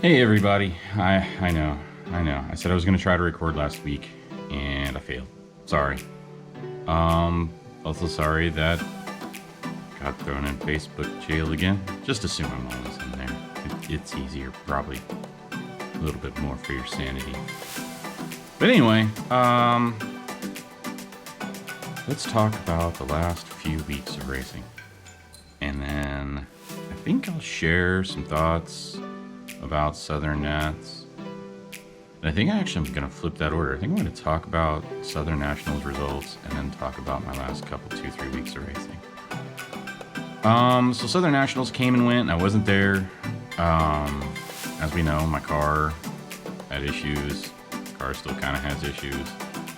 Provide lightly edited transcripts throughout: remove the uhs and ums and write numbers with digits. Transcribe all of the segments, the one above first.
Hey everybody, I know. I said I was gonna try to record last week, and I failed. Sorry. Also sorry that got thrown in Facebook jail again. Just assume I'm always in there. It's easier, probably. A little bit more for your sanity. But anyway, let's talk about the last few weeks of racing. And then I think I'll share some thoughts about Southern Nats. And I think I'm going to flip that order. I think I'm going to talk about Southern Nationals results and then talk about my last couple, 2-3 weeks of racing. So Southern Nationals came and went. I wasn't there. As we know, my car had issues. Car still kind of has issues.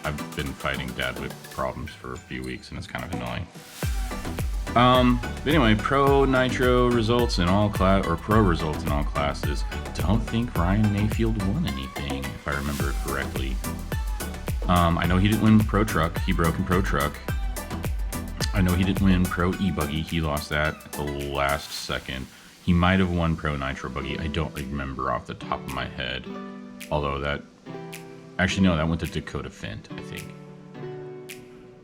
I've been fighting dad whip problems for a few weeks and it's kind of annoying. But anyway, pro nitro results in all pro results in all classes. I don't think Ryan Mayfield won anything, if I remember correctly. I know he didn't win pro truck. He broke in pro truck. I know he didn't win pro e-buggy. He lost that at the last second. He might have won pro nitro buggy. I don't remember off the top of my head. Although that went to Dakota Fent, I think.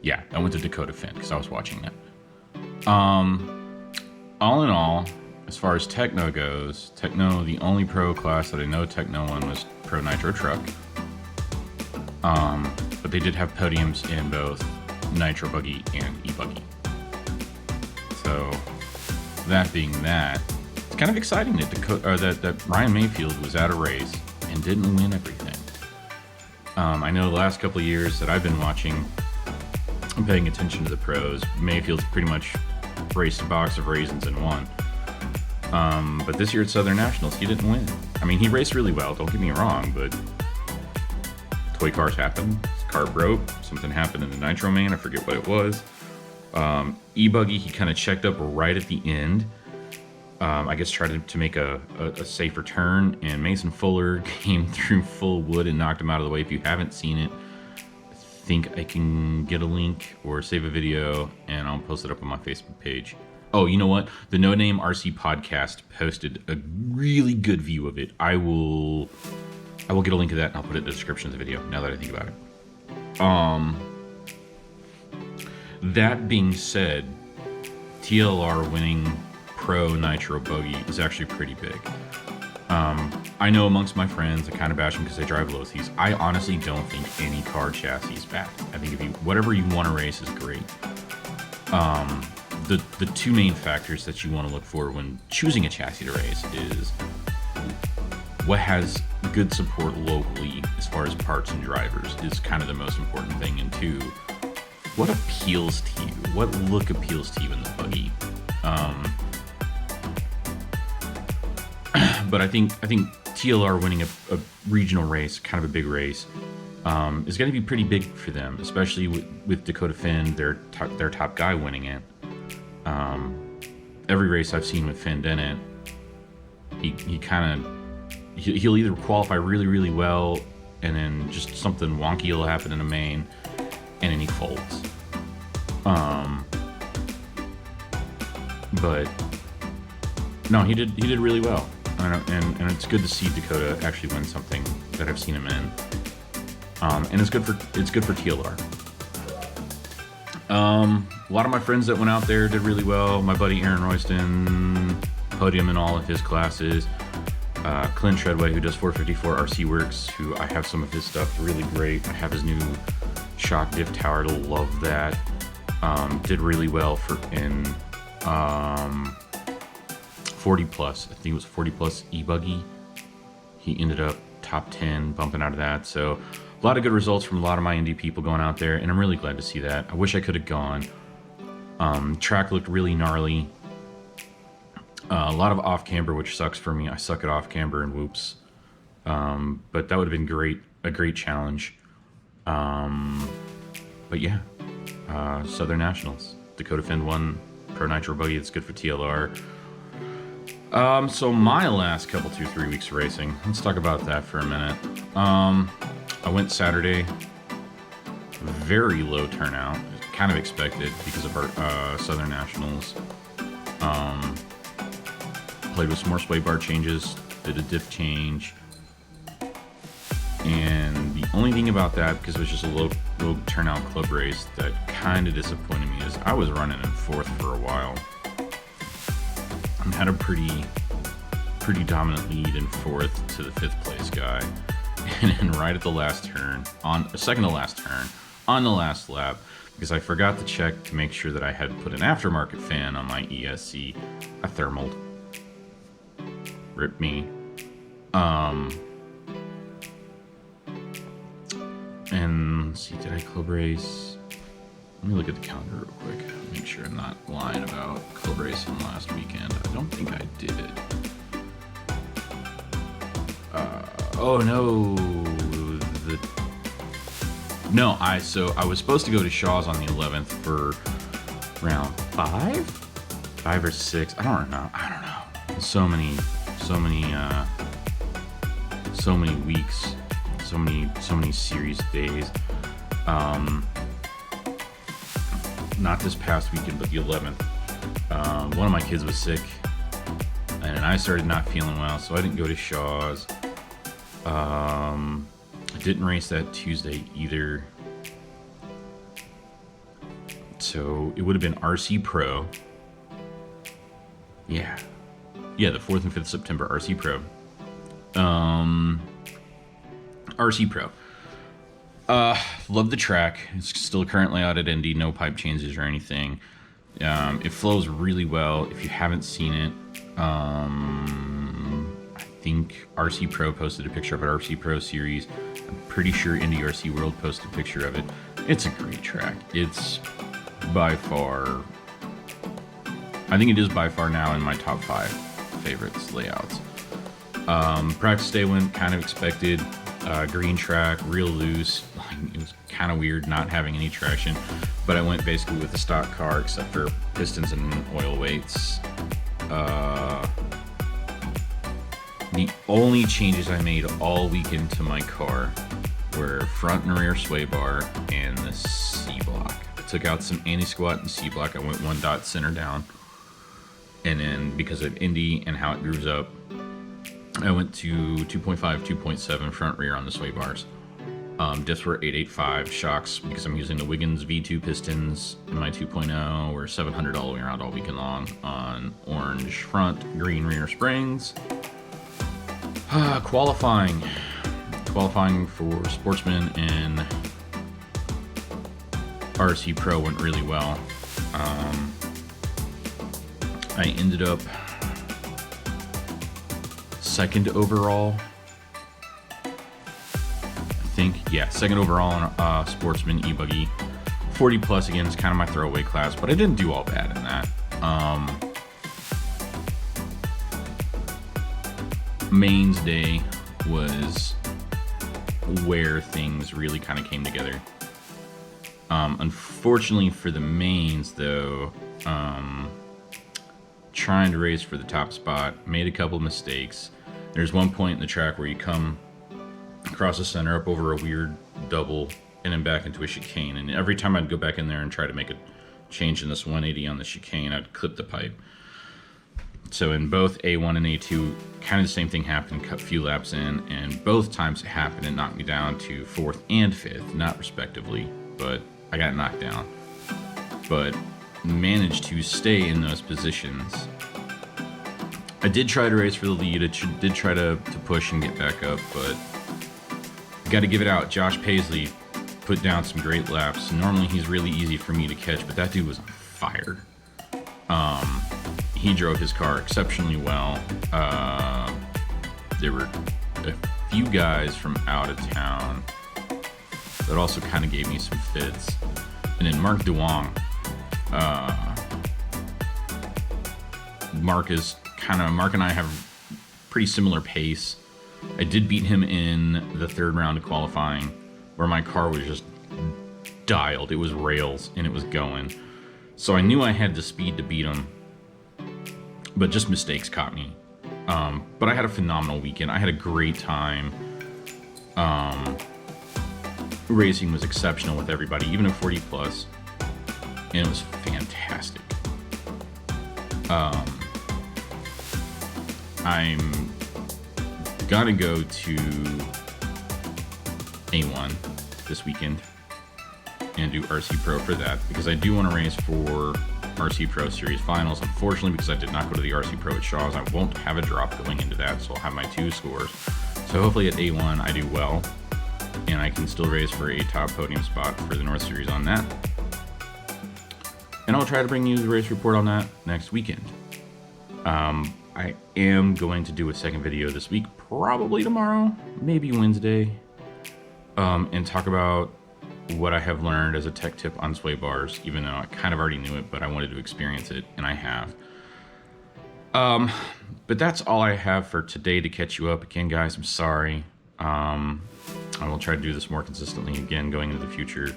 Yeah, that went to Dakota Fent because I was watching that. All in all, as far as Techno goes, the only pro class that I know Techno won was Pro Nitro Truck. But they did have podiums in both Nitro Buggy and E-Buggy. So, that being that, it's kind of exciting that Ryan Mayfield was at a race and didn't win everything. I know the last couple of years that I've been watching, I'm paying attention to the pros. Mayfield's pretty much raced a box of raisins and won. But this year at Southern Nationals, he didn't win. I mean, he raced really well, don't get me wrong, but toy cars happen. His car broke. Something happened in the Nitro Man. I forget what it was. E-Buggy, he kind of checked up right at the end. I guess tried to make a safer turn, and Mason Fuller came through full wood and knocked him out of the way. If you haven't seen it, think I can get a link or save a video and I'll post it up on my Facebook page. Oh, you know what? The No Name RC podcast posted a really good view of it. I will get a link to that and I'll put it in the description of the video now that I think about it. That being said, TLR winning Pro Nitro Buggy is actually pretty big. I know amongst my friends, I kind of bash them because they drive Lothies. I honestly don't think any car chassis is bad. I think whatever you want to race is great. The two main factors that you want to look for when choosing a chassis to race is what has good support locally as far as parts and drivers is kind of the most important thing. And two, what appeals to you? What look appeals to you in the buggy? But I think TLR winning a regional race, kind of a big race, is going to be pretty big for them, especially with Dakota Finn, their top guy winning it. Every race I've seen with Finn in it, he'll either qualify really, really well, and then just something wonky will happen in the main, and then he folds. But no, he did really well. And it's good to see Dakota actually win something that I've seen him in. And it's good for TLR. A lot of my friends that went out there did really well. My buddy Aaron Royston, podium in all of his classes. Clint Treadway, who does 454 RC Works, who I have some of his stuff, really great. I have his new shock diff tower, love that. Did really well in 40 plus. I think it was 40 plus e-buggy. He ended up top 10, bumping out of that. So a lot of good results from a lot of my indie people going out there, and I'm really glad to see that. I wish I could have gone. Track looked really gnarly. A lot of off camber, which sucks for me. I suck at off camber and whoops. But that would have been a great challenge. But yeah, Southern Nationals. Dakota Finn won Pro Nitro Buggy. It's good for TLR. So my last couple 2-3 weeks of racing, let's talk about that for a minute. I went Saturday, very low turnout, kind of expected because of our Southern Nationals. Played with some more sway bar changes, did a diff change. And the only thing about that, because it was just a low turnout club race, that kind of disappointed me is I was running in 4th for a while. And had a pretty dominant lead in 4th to the 5th place guy. And then right at the last turn, second to last turn, on the last lap, because I forgot to check to make sure that I had put an aftermarket fan on my ESC, I thermaled. Ripped me. And let's see, did I club race? Let me look at the calendar real quick. Make sure I'm not lying about club racing last weekend. I don't think I did. Oh no. I was supposed to go to Shaw's on the 11th for round 5 or 6. I don't know. So many weeks, so many series days. Not this past weekend, but the 11th. One of my kids was sick, and I started not feeling well, so I didn't go to Shaw's. I didn't race that Tuesday either. So it would have been RC Pro. Yeah, the 4th and 5th September RC Pro. RC Pro. Love the track. It's still currently out at Indy. No pipe changes or anything. It flows really well. If you haven't seen it, I think RC Pro posted a picture of an RC Pro series. I'm pretty sure Indy RC World posted a picture of it. It's a great track. It's by far, I think it is by far now in my top 5 favorites layouts. Practice day went kind of expected. Green track, real loose. It was kind of weird not having any traction, but I went basically with the stock car except for pistons and oil weights. The only changes I made all weekend to my car were front and rear sway bar and the C-block. I took out some anti-squat and C-block. I went 1 dot center down, and then because of Indy and how it grooves up, I went to 2.5, 2.7 front rear on the sway bars. Diffs were 885. Shocks, because I'm using the Wiggins V2 pistons in my 2.0, were 700 all the way around all weekend long on orange front, green rear springs. Qualifying for Sportsman and RC Pro went really well. I ended up 2nd overall, I think. Yeah, 2nd overall on Sportsman e-buggy. 40 plus again is kind of my throwaway class, but I didn't do all bad in that. Mains day was where things really kind of came together. Unfortunately for the mains though, trying to race for the top spot, made a couple mistakes. There's one point in the track where you come across the center up over a weird double and then back into a chicane, and every time I'd go back in there and try to make a change in this 180 on the chicane, I'd clip the pipe. So in both A1 and A2, kind of the same thing happened, cut a few laps in, and both times it happened, it knocked me down to 4th and 5th, not respectively, but I got knocked down. But managed to stay in those positions. I did try to race for the lead. I did try to push and get back up, but got to give it out. Josh Paisley put down some great laps. Normally he's really easy for me to catch, but that dude was on fire. He drove his car exceptionally well. There were a few guys from out of town that also kind of gave me some fits. And then Mark DeWong. Mark and I have pretty similar pace. I did beat him in the 3rd round of qualifying, where my car was just dialed. It was rails and it was going. So I knew I had the speed to beat him, but just mistakes caught me. But I had a phenomenal weekend. I had a great time. Racing was exceptional with everybody, even at 40 plus, and it was fantastic. I'm gonna go to A1 this weekend and do RC Pro for that, because I do want to race for RC Pro Series Finals. Unfortunately, because I did not go to the RC Pro at Shaw's, I won't have a drop going into that, so I'll have my 2 scores. So hopefully at A1 I do well, and I can still race for a top podium spot for the North Series on that. And I'll try to bring you the race report on that next weekend. I am going to do a second video this week, probably tomorrow, maybe Wednesday, and talk about what I have learned as a tech tip on sway bars, even though I kind of already knew it, but I wanted to experience it, and I have. But that's all I have for today to catch you up. Again, guys, I'm sorry. I will try to do this more consistently again going into the future.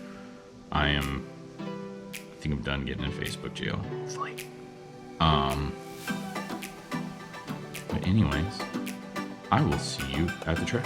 I think I'm done getting in Facebook jail, hopefully. But anyways, I will see you at the track.